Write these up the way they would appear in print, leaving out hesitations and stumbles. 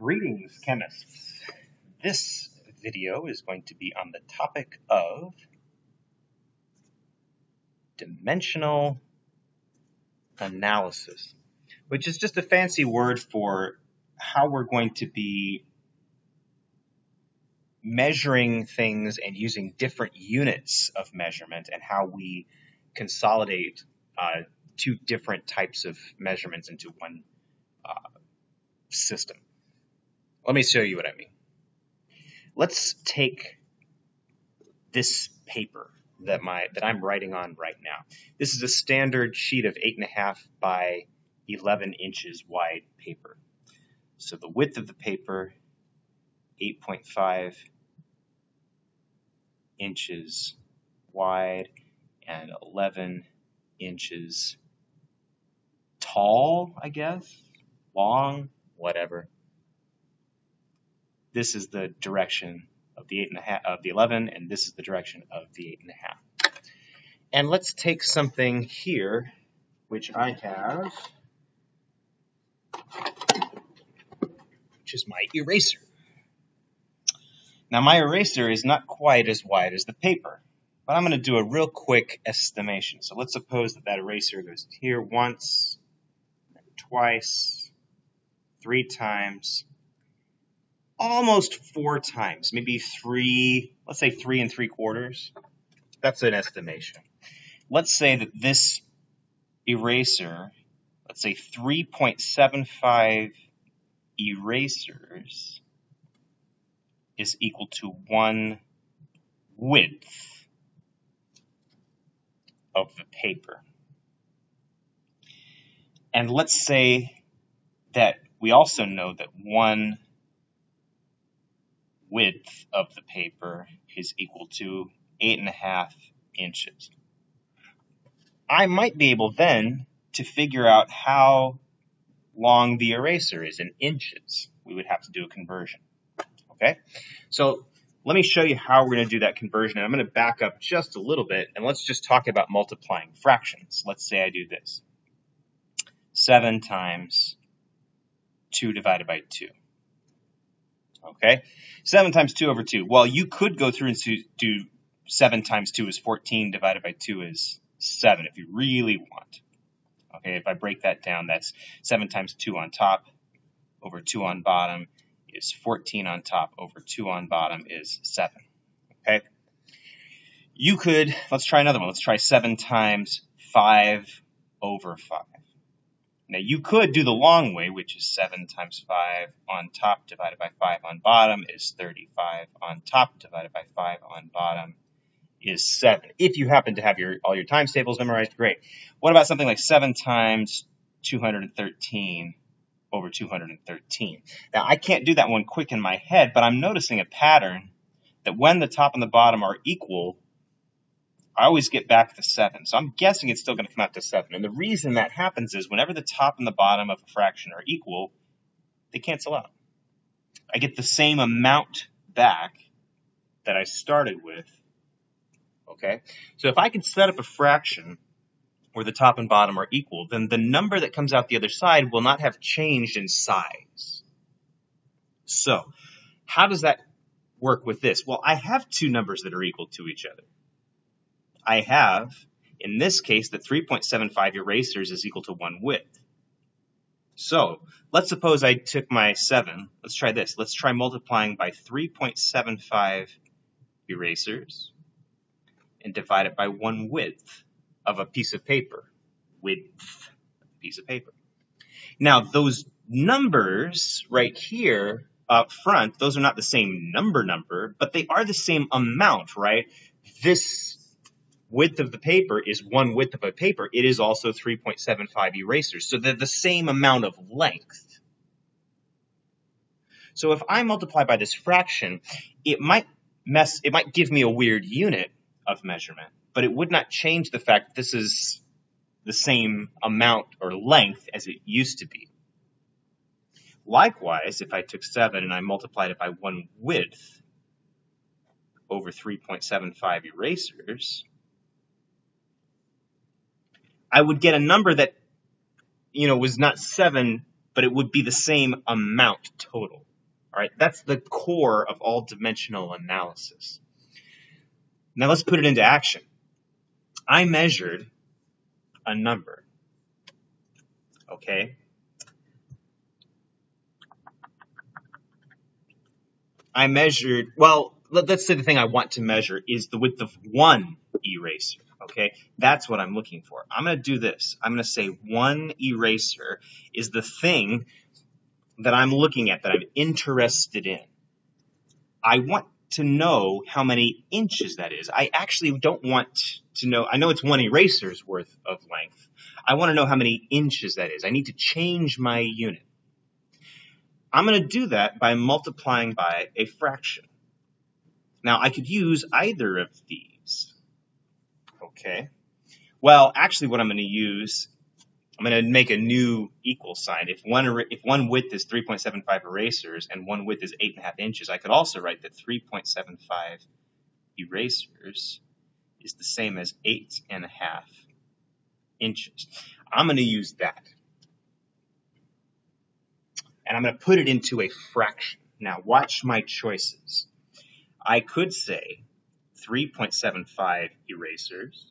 Greetings, chemists. This video is going to be on the topic of dimensional analysis, which is just a fancy word for how we're going to be measuring things and using different units of measurement and how we consolidate two different types of measurements into one system. Let me show you what I mean. Let's take this paper that I'm writing on right now. This is a standard sheet of 8.5 by 11 inches wide paper. So the width of the paper, 8.5 inches wide and 11 inches tall, I guess, long, whatever. This is the direction of the 11, and this is the direction of the 8.5. And let's take something here, which I have, which is my eraser. Now, my eraser is not quite as wide as the paper, but I'm going to do a real quick estimation. So let's suppose that eraser goes here once, twice, 3 times, almost 4 times, maybe 3, let's say 3 3/4. That's an estimation. Let's say that this eraser, let's say 3.75 erasers is equal to 1 width of the paper. And let's say that we also know that 1 width of the paper is equal to 8.5 inches. I might be able then to figure out how long the eraser is in inches. We would have to do a conversion. Okay? So let me show you how we're going to do that conversion. And I'm going to back up just a little bit, and let's just talk about multiplying fractions. Let's say I do this. 7 times 2 divided by 2. Okay? 7 times 2 over 2. Well, you could go through and do 7 times 2 is 14 divided by 2 is 7 if you really want. Okay, if I break that down, that's 7 times 2 on top over 2 on bottom is 14 on top over 2 on bottom is 7. Okay? You could, let's try another one. Let's try 7 times 5 over 5. Now, you could do the long way, which is 7 times 5 on top divided by 5 on bottom is 35 on top divided by 5 on bottom is 7. If you happen to have all your times tables memorized, great. What about something like 7 times 213 over 213? Now, I can't do that one quick in my head, but I'm noticing a pattern that when the top and the bottom are equal, I always get back to 7. So I'm guessing it's still going to come out to 7. And the reason that happens is whenever the top and the bottom of a fraction are equal, they cancel out. I get the same amount back that I started with. Okay? So if I can set up a fraction where the top and bottom are equal, then the number that comes out the other side will not have changed in size. So how does that work with this? Well, I have 2 numbers that are equal to each other. I have, in this case, that 3.75 erasers is equal to 1 width. So let's suppose I took my 7. Let's try this. Let's try multiplying by 3.75 erasers and divide it by 1 width of a piece of paper. Width of a piece of paper. Now, those numbers right here up front, those are not the same number, but they are the same amount, right? This width of the paper is 1 width of a paper. It is also 3.75 erasers. So they're the same amount of length. So if I multiply by this fraction, it might give me a weird unit of measurement, but it would not change the fact that this is the same amount or length as it used to be. Likewise, if I took 7 and I multiplied it by 1 width over 3.75 erasers, I would get a number that, was not 7, but it would be the same amount total. All right, that's the core of all dimensional analysis. Now let's put it into action. I measured a number, okay? I measured, well, let's say the thing I want to measure is the width of one eraser, okay? That's what I'm looking for. I'm going to do this. I'm going to say one eraser is the thing that I'm looking at, that I'm interested in. I want to know how many inches that is. I actually don't want to know, I know it's one eraser's worth of length. I want to know how many inches that is. I need to change my unit. I'm going to do that by multiplying by a fraction. Now, I could use either of these. Okay. Well, actually, what I'm going to use, I'm going to make a new equal sign. If one width is 3.75 erasers and one width is 8.5 inches, I could also write that 3.75 erasers is the same as 8.5 inches. I'm going to use that. And I'm going to put it into a fraction. Now, watch my choices. I could say 3.75 erasers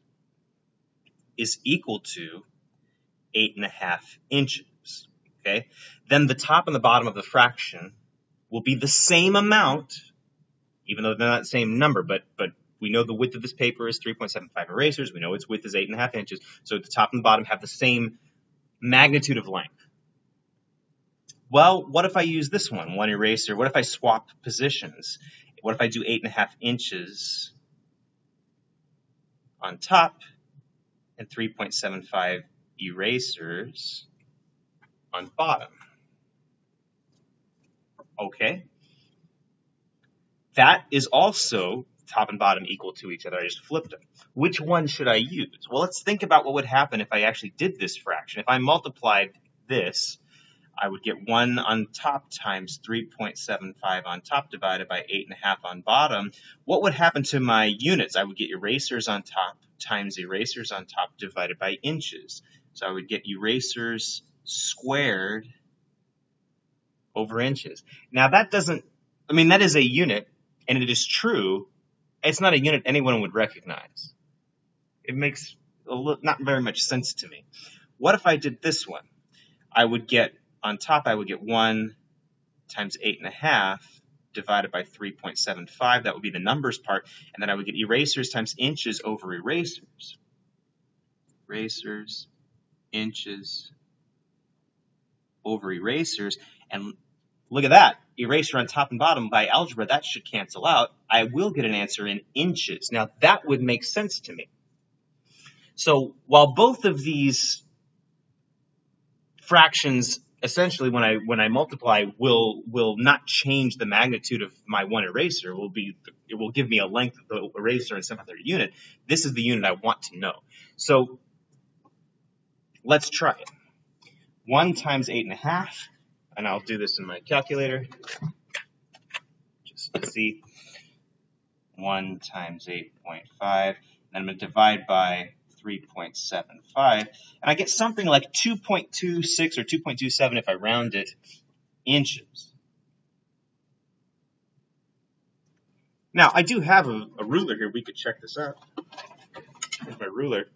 is equal to 8.5 inches. Okay? Then the top and the bottom of the fraction will be the same amount, even though they're not the same number, but we know the width of this paper is 3.75 erasers. We know its width is 8.5 inches. So the top and the bottom have the same magnitude of length. Well, what if I use this one eraser? What if I swap positions? What if I do 8.5 inches on top and 3.75 erasers on bottom? Okay. That is also top and bottom equal to each other. I just flipped them. Which one should I use? Well, let's think about what would happen if I actually did this fraction. If I multiplied this, I would get 1 on top times 3.75 on top divided by 8.5 on bottom. What would happen to my units? I would get erasers on top times erasers on top divided by inches. So I would get erasers squared over inches. Now that doesn't, I mean, that is a unit, and it is true. It's not a unit anyone would recognize. It makes not very much sense to me. What if I did this one? I would get, on top, I would get 1 times 8.5 divided by 3.75. That would be the numbers part. And then I would get erasers times inches over erasers. Erasers, inches over erasers. And look at that. Eraser on top and bottom. By algebra, that should cancel out. I will get an answer in inches. Now, that would make sense to me. So while both of these fractions, essentially, when I multiply, will not change the magnitude of my one eraser. It will give me a length of the eraser in some other unit. This is the unit I want to know. So let's try it. 1 times 8.5, and I'll do this in my calculator just to see. 1 times 8.5, and I'm going to divide by 3.75, and I get something like 2.26 or 2.27 if I round it inches. Now, I do have a ruler here. We could check this out. Here's my ruler.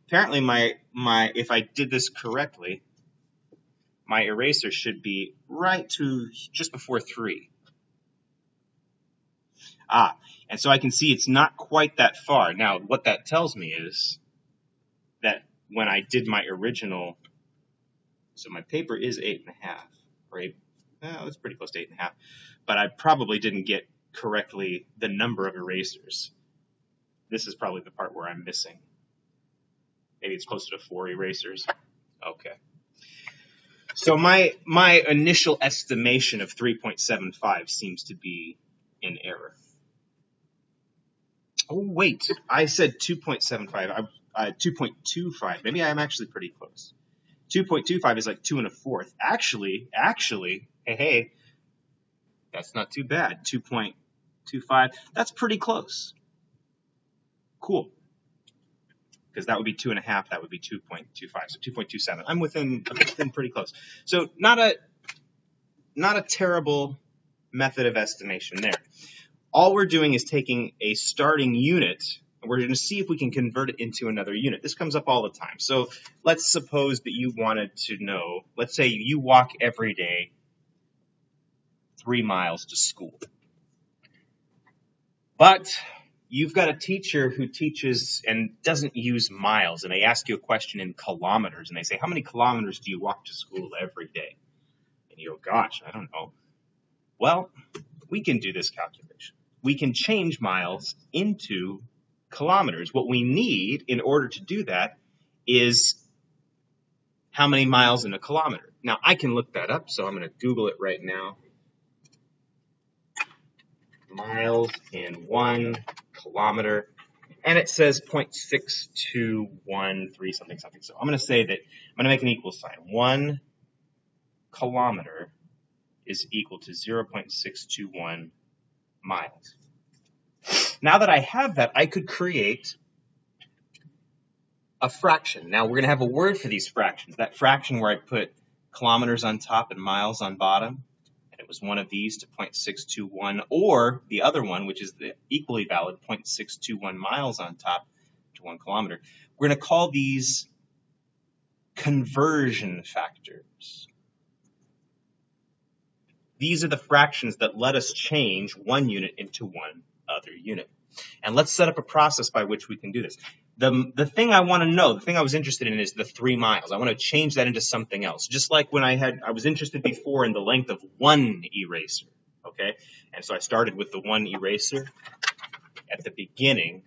Apparently, if I did this correctly, my eraser should be right to just before 3. And so I can see it's not quite that far. Now, what that tells me is that when I did my original, so my paper is 8.5, or 8, well, it's pretty close to 8.5, but I probably didn't get correctly the number of erasers. This is probably the part where I'm missing. Maybe it's closer to 4 erasers. Okay. So my initial estimation of 3.75 seems to be in error. Oh, wait, I said 2.75. 2.25. Maybe I'm actually pretty close. 2.25 is like 2 1/4. Actually, hey, that's not too bad. 2.25. That's pretty close. Cool. Because that would be 2.5. That would be 2.25. So 2.27. I'm within pretty close. So not a terrible method of estimation there. All we're doing is taking a starting unit, and we're going to see if we can convert it into another unit. This comes up all the time. So let's suppose that you wanted to know, let's say you walk every day 3 miles to school. But you've got a teacher who teaches and doesn't use miles, and they ask you a question in kilometers, and they say, how many kilometers do you walk to school every day? And you go, gosh, I don't know. Well, we can do this calculation. We can change miles into kilometers. What we need in order to do that is how many miles in a kilometer. Now, I can look that up, so I'm going to Google it right now. Miles in 1 kilometer, and it says 0.6213 something something. So I'm going to say that I'm going to make an equal sign. 1 kilometer is equal to 0.621 miles. Now that I have that, I could create a fraction. Now we're going to have a word for these fractions. That fraction where I put kilometers on top and miles on bottom, and it was one of these to 0.621, or the other one, which is the equally valid 0.621 miles on top to 1 kilometer. We're going to call these conversion factors. These are the fractions that let us change one unit into one other unit. And let's set up a process by which we can do this. The thing I want to know, the thing I was interested in is the 3 miles. I want to change that into something else. Just like when I was interested before in the length of 1 eraser, okay? And so I started with the 1 eraser at the beginning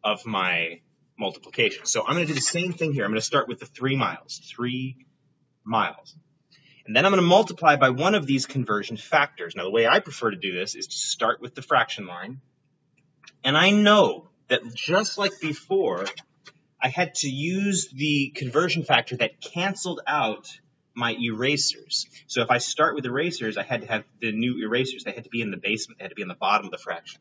of my multiplication. So I'm going to do the same thing here. I'm going to start with the 3 miles, 3 miles. And then I'm going to multiply by one of these conversion factors. Now, the way I prefer to do this is to start with the fraction line. And I know that just like before, I had to use the conversion factor that canceled out my erasers. So if I start with erasers, I had to have the new erasers. They had to be in the basement. They had to be in the bottom of the fraction.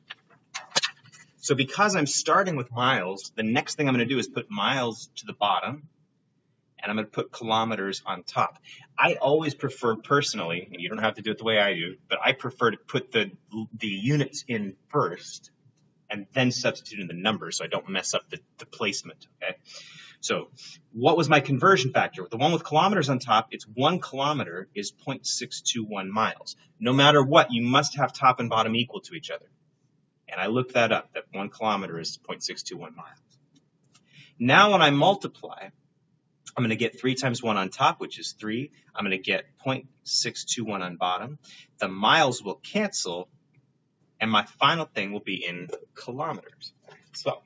So because I'm starting with miles, the next thing I'm going to do is put miles to the bottom, and I'm going to put kilometers on top. I always prefer personally, and you don't have to do it the way I do, but I prefer to put the units in first and then substitute in the numbers so I don't mess up the placement, okay? So what was my conversion factor? The one with kilometers on top, it's 1 kilometer is 0.621 miles. No matter what, you must have top and bottom equal to each other. And I looked that up, that 1 kilometer is 0.621 miles. Now when I multiply, I'm going to get 3 times 1 on top, which is 3. I'm going to get 0.621 on bottom. The miles will cancel, and my final thing will be in kilometers. So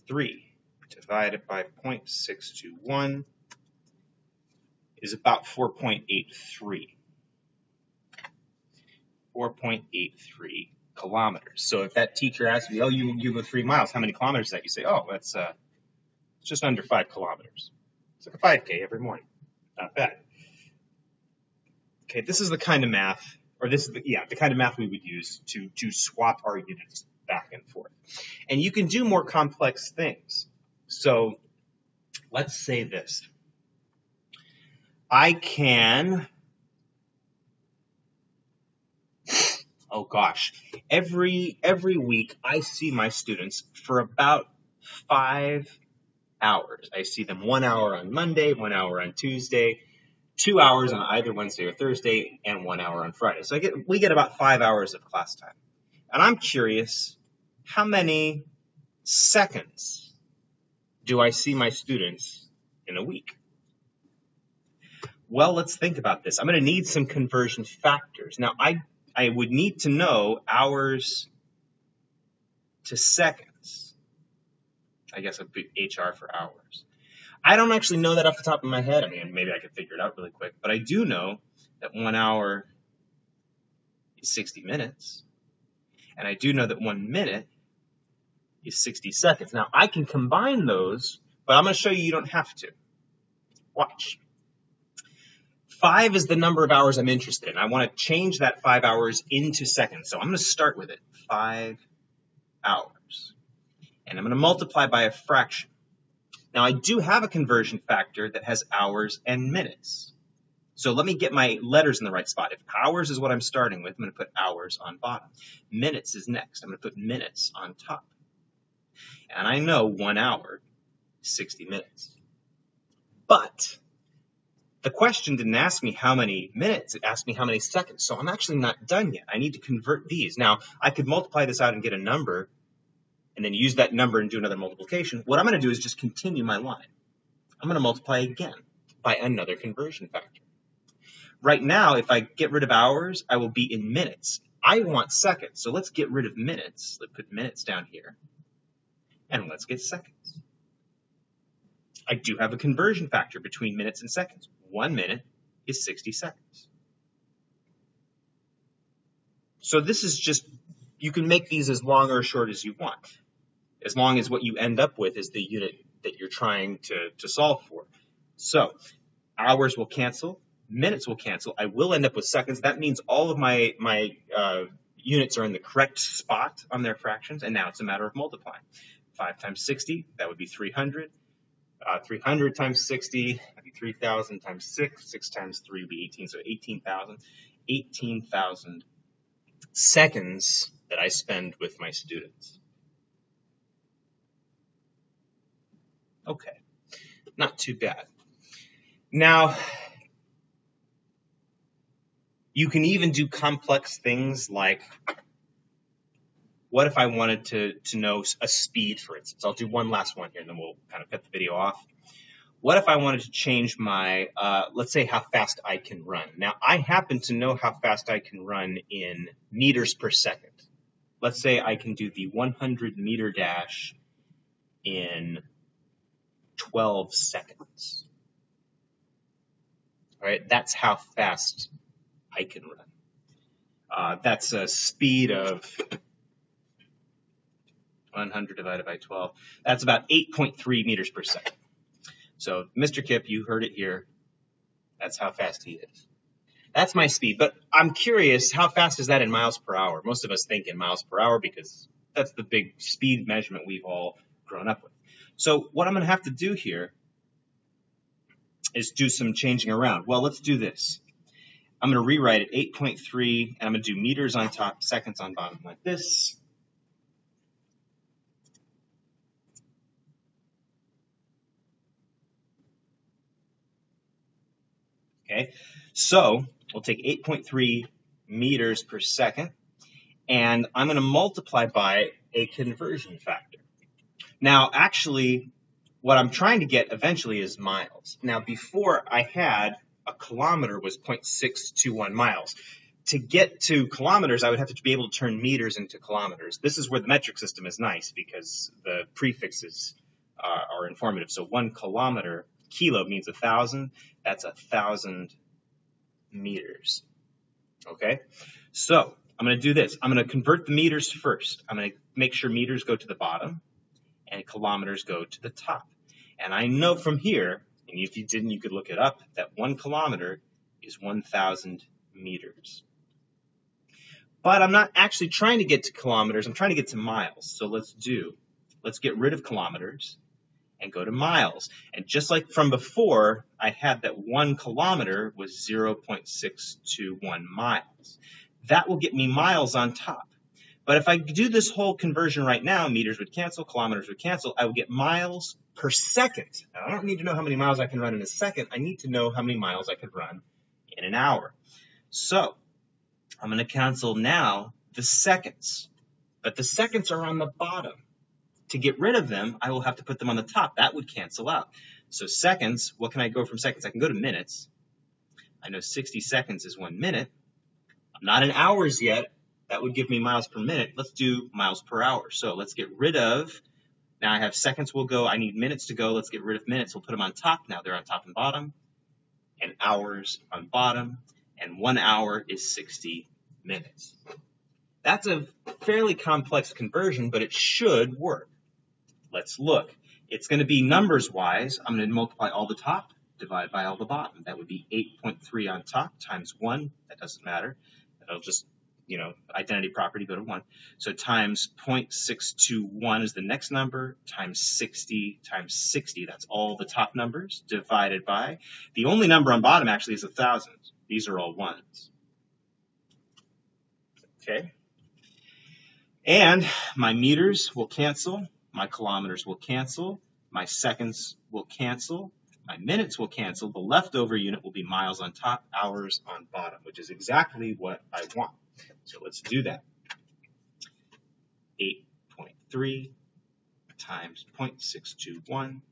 3 divided by 0.621 is about 4.83. 4.83 kilometers. So if that teacher asks me, oh, you go 3 miles, how many kilometers is that? You say, oh, that's just under 5 kilometers. It's like a 5K every morning. Not bad. Okay, this is the kind of math, or this is the kind of math we would use to swap our units back and forth. And you can do more complex things. So let's say this. I can, oh gosh, every week I see my students for about 5 hours. I see them 1 hour on Monday, 1 hour on Tuesday, 2 hours on either Wednesday or Thursday, and 1 hour on Friday. So we get about 5 hours of class time. And I'm curious, how many seconds do I see my students in a week? Well, let's think about this. I'm going to need some conversion factors. Now, I would need to know hours to seconds. I guess I'd put HR for hours. I don't actually know that off the top of my head. I mean, maybe I could figure it out really quick. But I do know that 1 hour is 60 minutes. And I do know that 1 minute is 60 seconds. Now, I can combine those, but I'm going to show you don't have to. Watch. 5 is the number of hours I'm interested in. I want to change that 5 hours into seconds. So I'm going to start with it, 5 hours. And I'm going to multiply by a fraction. Now, I do have a conversion factor that has hours and minutes. So let me get my letters in the right spot. If hours is what I'm starting with, I'm going to put hours on bottom. Minutes is next. I'm going to put minutes on top. And I know 1 hour is 60 minutes. But the question didn't ask me how many minutes, it asked me how many seconds. So I'm actually not done yet. I need to convert these. Now, I could multiply this out and get a number, and then use that number and do another multiplication. What I'm going to do is just continue my line. I'm going to multiply again by another conversion factor. Right now, if I get rid of hours, I will be in minutes. I want seconds, so let's get rid of minutes. Let's put minutes down here, and let's get seconds. I do have a conversion factor between minutes and seconds. 1 minute is 60 seconds. So this is just, you can make these as long or as short as you want, as long as what you end up with is the unit that you're trying to solve for. So hours will cancel, minutes will cancel. I will end up with seconds. That means all of my units are in the correct spot on their fractions, and now it's a matter of multiplying. 5 times 60, that would be 300. 300 times 60, that'd be 3,000 times 6. 6 times 3 would be 18, so 18,000. 18,000 seconds that I spend with my students. Okay, not too bad. Now, you can even do complex things like, what if I wanted to know a speed, for instance? I'll do one last one here, and then we'll kind of cut the video off. What if I wanted to change my, let's say, how fast I can run? Now, I happen to know how fast I can run in meters per second. Let's say I can do the 100-meter dash in 12 seconds. All right, that's how fast I can run. That's a speed of 100 divided by 12. That's about 8.3 meters per second. So, Mr. Kipp, you heard it here. That's how fast he is. That's my speed. But I'm curious, how fast is that in miles per hour? Most of us think in miles per hour because that's the big speed measurement we've all grown up with. So what I'm going to have to do here is do some changing around. Well, let's do this. I'm going to rewrite it 8.3, and I'm going to do meters on top, seconds on bottom like this. Okay, so we'll take 8.3 meters per second, and I'm going to multiply by a conversion factor. Now, actually, what I'm trying to get eventually is miles. Now, before I had a kilometer was 0.621 miles. To get to kilometers, I would have to be able to turn meters into kilometers. This is where the metric system is nice because the prefixes are informative. So 1 kilometer, kilo means 1,000. That's 1,000 meters. Okay? So I'm going to do this. I'm going to convert the meters first. I'm going to make sure meters go to the bottom and kilometers go to the top. And I know from here, and if you didn't, you could look it up, that 1 kilometer is 1,000 meters. But I'm not actually trying to get to kilometers. I'm trying to get to miles. So let's get rid of kilometers and go to miles. And just like from before, I had that 1 kilometer was 0.621 miles. That will get me miles on top. But if I do this whole conversion right now, meters would cancel, kilometers would cancel, I would get miles per second. Now, I don't need to know how many miles I can run in a second. I need to know how many miles I could run in an hour. So I'm going to cancel now the seconds. But the seconds are on the bottom. To get rid of them, I will have to put them on the top. That would cancel out. So seconds, what can I go from seconds? I can go to minutes. I know 60 seconds is 1 minute. I'm not in hours yet. That would give me miles per minute. Let's do miles per hour. So let's get rid of, now I have seconds will go, I need minutes to go. Let's get rid of minutes. We'll put them on top. Now they're on top and bottom. And hours on bottom. And 1 hour is 60 minutes. That's a fairly complex conversion, but it should work. Let's look. It's going to be numbers-wise. I'm going to multiply all the top, divide by all the bottom. That would be 8.3 on top times 1. That doesn't matter. That'll just identity property, go to 1. So times 0.621 is the next number, times 60, that's all the top numbers, divided by, the only number on bottom actually is 1,000. These are all ones. Okay? And my meters will cancel, my kilometers will cancel, my seconds will cancel, my minutes will cancel, the leftover unit will be miles on top, hours on bottom, which is exactly what I want. So let's do that. 8.3 times 0.621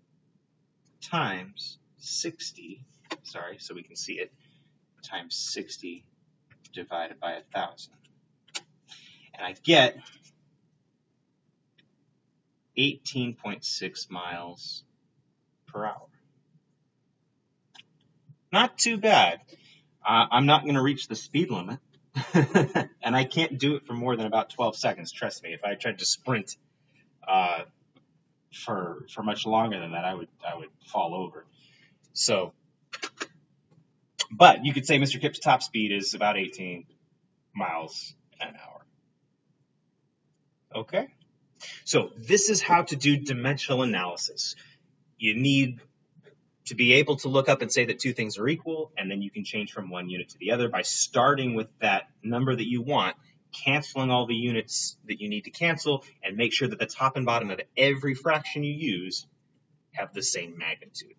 times 60, so we can see it, times 60 divided by 1,000. And I get 18.6 miles per hour. Not too bad. I'm not going to reach the speed limit. And I can't do it for more than about 12 seconds, trust me. If I tried to sprint for much longer than that, I would fall over. So, but you could say Mr. Kip's top speed is about 18 miles an hour. Okay? So this is how to do dimensional analysis. You need to be able to look up and say that two things are equal, and then you can change from one unit to the other by starting with that number that you want, canceling all the units that you need to cancel, and make sure that the top and bottom of every fraction you use have the same magnitude.